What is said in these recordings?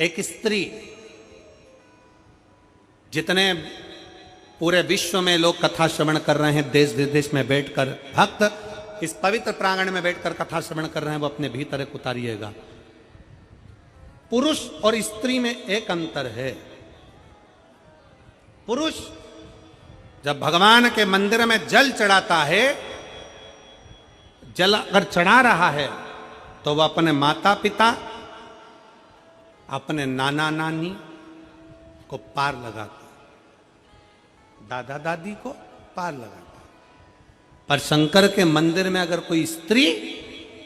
एक स्त्री, जितने पूरे विश्व में लोग कथा श्रवण कर रहे हैं, देश विदेश में बैठकर भक्त इस पवित्र प्रांगण में बैठकर कथा श्रवण कर रहे हैं, वो अपने भीतर एक उतारिएगा। पुरुष और स्त्री में एक अंतर है। पुरुष जब भगवान के मंदिर में जल चढ़ाता है, जल अगर चढ़ा रहा है तो वह अपने माता पिता, अपने नाना नानी को पार लगाता, दादा दादी को पार लगाता। पर शंकर के मंदिर में अगर कोई स्त्री,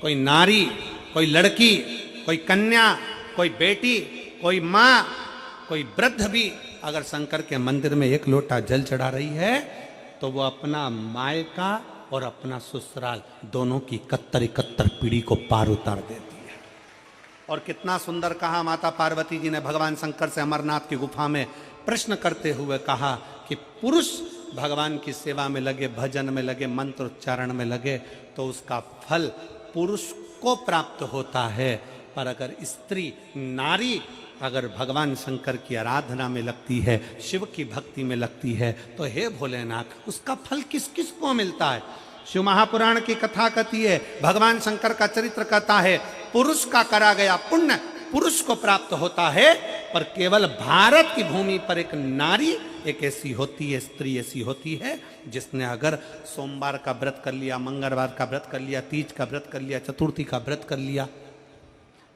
कोई नारी, कोई लड़की, कोई कन्या, कोई बेटी, कोई मां, कोई वृद्ध भी अगर शंकर के मंदिर में एक लोटा जल चढ़ा रही है तो वो अपना मायका और अपना ससुराल दोनों की 71 पीढ़ी को पार उतार देती है। और कितना सुंदर कहा माता पार्वती जी ने भगवान शंकर से अमरनाथ की गुफा में प्रश्न करते हुए कहा कि पुरुष भगवान की सेवा में लगे, भजन में लगे, मंत्र उच्चारण में लगे तो उसका फल पुरुष को प्राप्त होता है, पर अगर स्त्री, नारी अगर भगवान शंकर की आराधना में लगती है, शिव की भक्ति में लगती है, तो हे भोलेनाथ उसका फल किस किस को मिलता है। शिव महापुराण की कथा कहती है, भगवान शंकर का चरित्र कहता है, पुरुष का करा गया पुण्य पुरुष को प्राप्त होता है, पर केवल भारत की भूमि पर एक नारी, एक ऐसी होती है, स्त्री ऐसी होती है जिसने अगर सोमवार का व्रत कर लिया, मंगलवार का व्रत कर लिया, तीज का व्रत कर लिया, चतुर्थी का व्रत कर लिया,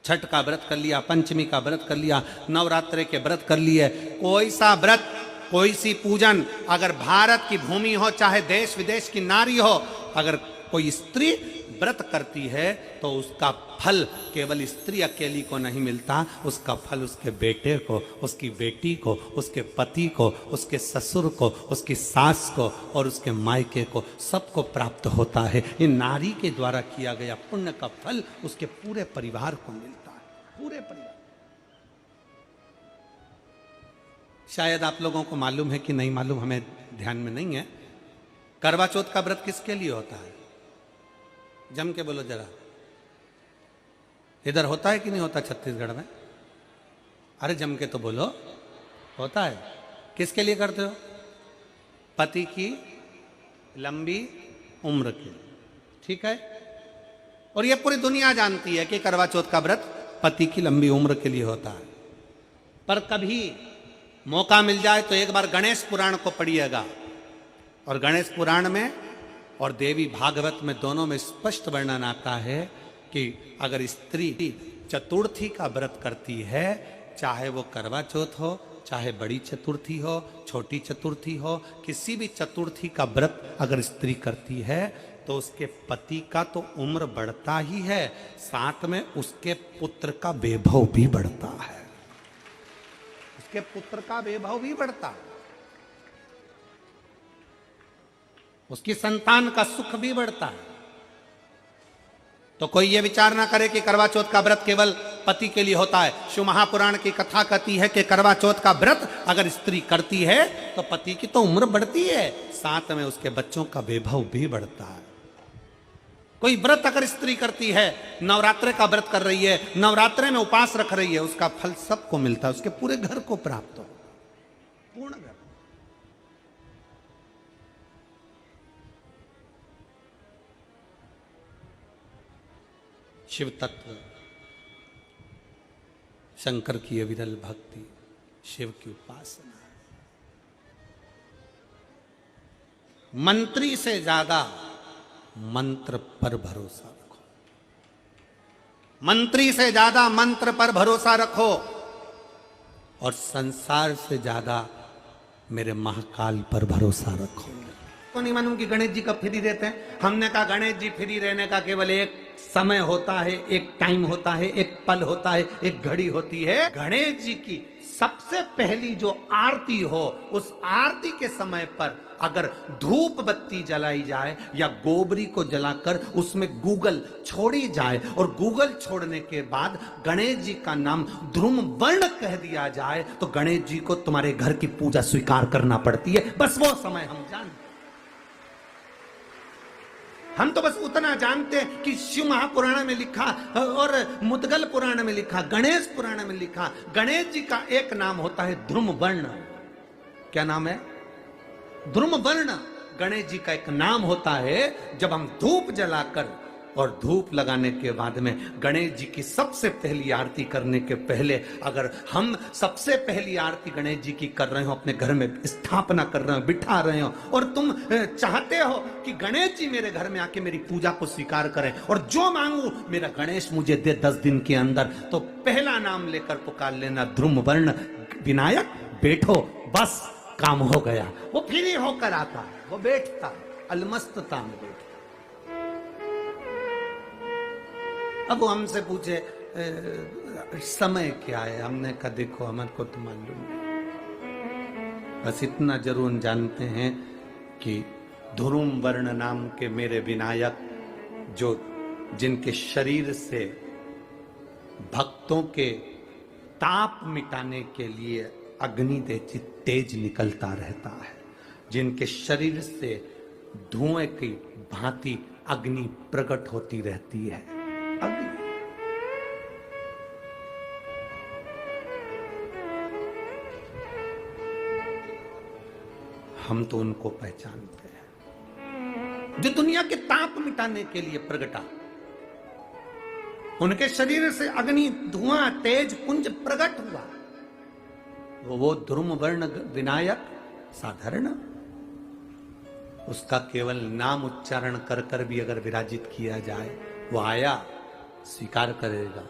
छठ का व्रत कर लिया, पंचमी का व्रत कर लिया, नवरात्रे के व्रत कर लिए, कोई सा व्रत, कोई सी पूजन अगर भारत की भूमि हो, चाहे देश विदेश की नारी हो, अगर कोई स्त्री व्रत करती है तो उसका फल केवल स्त्री अकेली को नहीं मिलता, उसका फल उसके बेटे को, उसकी बेटी को, उसके पति को, उसके ससुर को, उसकी सास को और उसके मायके को, सबको प्राप्त होता है। ये नारी के द्वारा किया गया पुण्य का फल उसके पूरे परिवार को मिलता है, पूरे परिवार। शायद आप लोगों को मालूम है कि नहीं मालूम, हमें ध्यान में नहीं है, करवा चौथ का व्रत किसके लिए होता है? जम के बोलो जरा, इधर होता है कि नहीं होता छत्तीसगढ़ में? अरे जम के तो बोलो, होता है। किसके लिए करते हो? पति की लंबी उम्र के लिए, ठीक है। और ये पूरी दुनिया जानती है कि करवा चौथ का व्रत पति की लंबी उम्र के लिए होता है। पर कभी मौका मिल जाए तो एक बार गणेश पुराण को पढ़िएगा, और गणेश पुराण में और देवी भागवत में दोनों में स्पष्ट वर्णन आता है कि अगर स्त्री चतुर्थी का व्रत करती है, चाहे वो करवा चौथ हो, चाहे बड़ी चतुर्थी हो, छोटी चतुर्थी हो, किसी भी चतुर्थी का व्रत अगर स्त्री करती है तो उसके पति का तो उम्र बढ़ता ही है, साथ में उसके पुत्र का वैभव भी बढ़ता है, उसके पुत्र का वैभव भी बढ़ता है, उसकी संतान का सुख भी बढ़ता है। तो कोई ये विचार ना करे कि करवा चौथ का व्रत केवल पति के लिए होता है। शिव महापुराण की कथा कहती है कि करवा चौथ का व्रत अगर स्त्री करती है तो पति की तो उम्र बढ़ती है, साथ में उसके बच्चों का वैभव भी बढ़ता है। कोई व्रत अगर स्त्री करती है, नवरात्रे का व्रत कर रही है, नवरात्रे में उपास रख रही है, उसका फल सबको मिलता है, उसके पूरे घर को प्राप्त हो, पूर्ण घर। शिव तत्व, शंकर की अविरल भक्ति, शिव की उपासना। मंत्री से ज्यादा मंत्र पर भरोसा रखो, मंत्री से ज्यादा मंत्र पर भरोसा रखो, और संसार से ज्यादा मेरे महाकाल पर भरोसा रखो। तो नहीं मालूम कि गणेश जी कब फ्री रहते हैं? हमने कहा गणेश जी फ्री रहने का केवल एक समय होता है, एक टाइम होता है, एक पल होता है, एक घड़ी होती है। गणेश जी की सबसे पहली जो आरती हो, उस आरती के समय पर अगर धूप बत्ती जलाई जाए या गोबरी को जलाकर उसमें गूगल छोड़ी जाए, और गूगल छोड़ने के बाद गणेश जी का नाम ध्रुम वर्ण कह दिया जाए, तो गणेश जी को तुम्हारे घर की पूजा स्वीकार करना पड़ती है। बस वो समय हम जानते। हम तो बस उतना जानते हैं कि शिव महापुराण में लिखा और मुद्गल पुराण में लिखा, गणेश पुराण में लिखा, गणेश जी का एक नाम होता है ध्रुम वर्ण। क्या नाम है? ध्रुम वर्ण। गणेश जी का एक नाम होता है। जब हम धूप जलाकर और धूप लगाने के बाद में गणेश जी की सबसे पहली आरती करने के पहले अगर हम सबसे पहली आरती गणेश जी की कर रहे हो, अपने घर में स्थापना कर रहे हो, बिठा रहे हो, और तुम चाहते हो कि गणेश जी मेरे घर में आके मेरी पूजा को स्वीकार करें और जो मांगू मेरा गणेश मुझे दे 10 दिन के अंदर, तो पहला नाम लेकर पुकार लेना ध्रुम वर्ण विनायक, बैठो, बस काम हो गया। वो फ्री होकर आता, वो बैठता, अलमस्तता में बैठता। अब वो हमसे पूछे समय क्या है, हमने कहा देखो हमारे को तो मालूम नहीं, बस इतना जरूर जानते हैं कि ध्रुम वर्ण नाम के मेरे विनायक, जो जिनके शरीर से भक्तों के ताप मिटाने के लिए अग्नि तेज निकलता रहता है, जिनके शरीर से धुएं की भांति अग्नि प्रकट होती रहती है। अग्नि हम तो उनको पहचानते हैं जो दुनिया के ताप मिटाने के लिए प्रगटा। उनके शरीर से अग्नि धुआं तेज पुंज प्रकट हुआ। वो ध्रुम वर्ण विनायक साधारण, उसका केवल नाम उच्चारण कर कर भी अगर विराजित किया जाए, वो आया स्वीकार करेगा।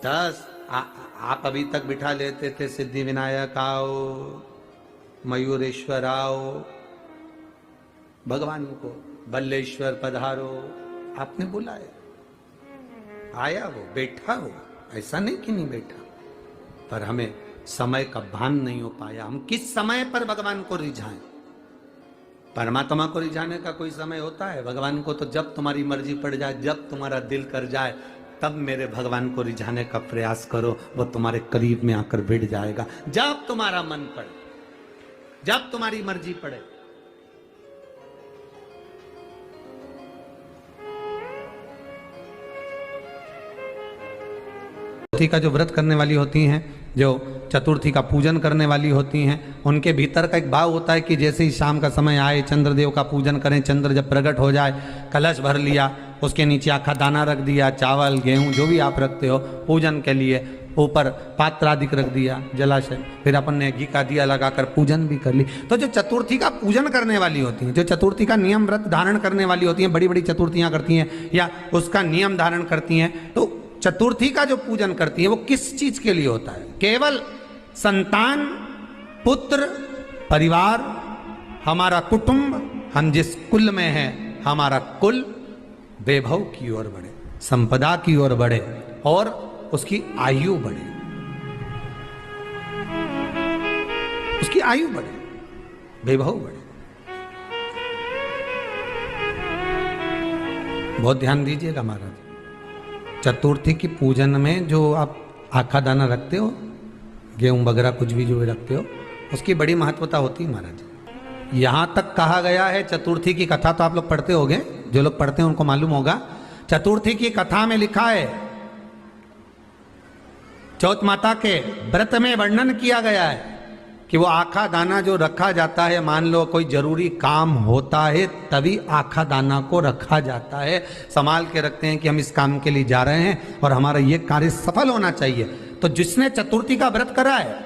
10 आप अभी तक बिठा लेते थे सिद्धि विनायक आओ, मयूरेश्वर आओ, भगवान को बल्लेश्वर पधारो, आपने बुलाया, आया, वो बैठा, वो ऐसा नहीं कि नहीं बैठा, पर हमें समय का भान नहीं हो पाया। हम किस समय पर भगवान को रिझाएं? परमात्मा को रिझाने का कोई समय होता है? भगवान को तो जब तुम्हारी मर्जी पड़ जाए, जब तुम्हारा दिल कर जाए, तब मेरे भगवान को रिझाने का प्रयास करो, वो तुम्हारे करीब में आकर बैठ जाएगा। जब तुम्हारा मन पड़े, जब तुम्हारी मर्जी पड़े। चतुर्थी का जो व्रत करने वाली होती हैं, जो चतुर्थी का पूजन करने वाली होती हैं, उनके भीतर का एक भाव होता है कि जैसे ही शाम का समय आए चंद्रदेव का पूजन करें। चंद्र जब प्रकट हो जाए, कलश भर लिया, उसके नीचे आखा दाना रख दिया, चावल गेहूं जो भी आप रखते हो पूजन के लिए, ऊपर पात्र आदि रख दिया, जलाशय, फिर अपन ने घी का दिया लगाकर पूजन भी कर ली। तो जो चतुर्थी का पूजन करने वाली होती हैं, जो चतुर्थी का नियम व्रत धारण करने वाली होती हैं, बड़ी बड़ी चतुर्थियां करती हैं या उसका नियम धारण करती हैं, तो चतुर्थी का जो पूजन करती है वो किस चीज के लिए होता है? केवल संतान, पुत्र, परिवार, हमारा कुटुंब, हम जिस कुल में हैं, हमारा कुल वैभव की ओर बढ़े, संपदा की ओर बढ़े और उसकी आयु बढ़े, उसकी आयु बढ़े, वैभव बढ़े। बहुत ध्यान दीजिएगा महाराज, चतुर्थी की पूजन में जो आप आखा दाना रखते हो, गेहूं वगैरह कुछ भी जो भी रखते हो, उसकी बड़ी महत्वता होती है महाराज। यहां तक कहा गया है, चतुर्थी की कथा तो आप लोग पढ़ते होंगे, जो लोग पढ़ते हैं उनको मालूम होगा। चतुर्थी की कथा में लिखा है, चौथ माता के व्रत में वर्णन किया गया है कि वो आखा दाना जो रखा जाता है, मान लो कोई जरूरी काम होता है तभी आखा दाना को रखा जाता है, संभाल के रखते हैं कि हम इस काम के लिए जा रहे हैं और हमारा ये कार्य सफल होना चाहिए। तो जिसने चतुर्थी का व्रत करा है,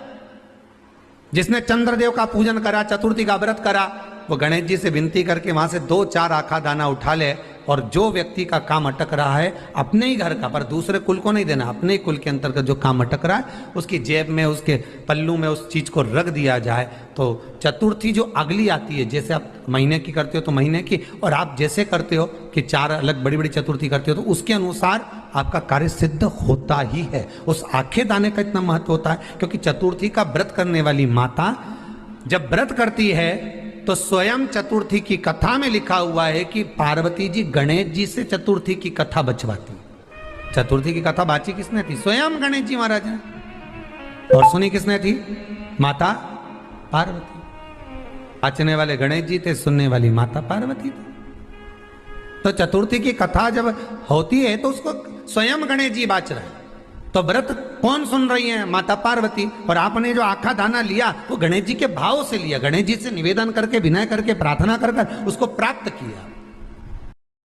जिसने चंद्रदेव का पूजन करा, चतुर्थी का व्रत करा, वो गणेश जी से विनती करके वहां से 2-4 आखा दाना उठा ले, और जो व्यक्ति का काम अटक रहा है अपने ही घर का, पर दूसरे कुल को नहीं देना, अपने ही कुल के अंतर्गत जो काम अटक रहा है उसकी जेब में, उसके पल्लू में उस चीज को रख दिया जाए। तो चतुर्थी जो अगली आती है, जैसे आप महीने की करते हो तो महीने की, और आप जैसे करते हो कि 4 अलग बड़ी बड़ी चतुर्थी करते हो, तो उसके अनुसार आपका कार्य सिद्ध होता ही है। उस आखे दाने का इतना महत्व होता है क्योंकि चतुर्थी का व्रत करने वाली माता जब व्रत करती है तो स्वयं चतुर्थी की कथा में लिखा हुआ है कि पार्वती जी गणेश जी से चतुर्थी की कथा बचवाती। चतुर्थी की कथा बाची किसने थी? स्वयं गणेश जी महाराज ने। और सुनी किसने थी? माता पार्वती। बाचने वाले गणेश जी थे, सुनने वाली माता पार्वती थी। तो चतुर्थी की कथा जब होती है तो उसको स्वयं गणेश जी बाच रहे हैं। तो व्रत कौन सुन रही है? माता पार्वती। और आपने जो आखा दाना लिया वो गणेश जी के भाव से लिया, गणेश जी से निवेदन करके, विनय करके, प्रार्थना कर उसको प्राप्त किया।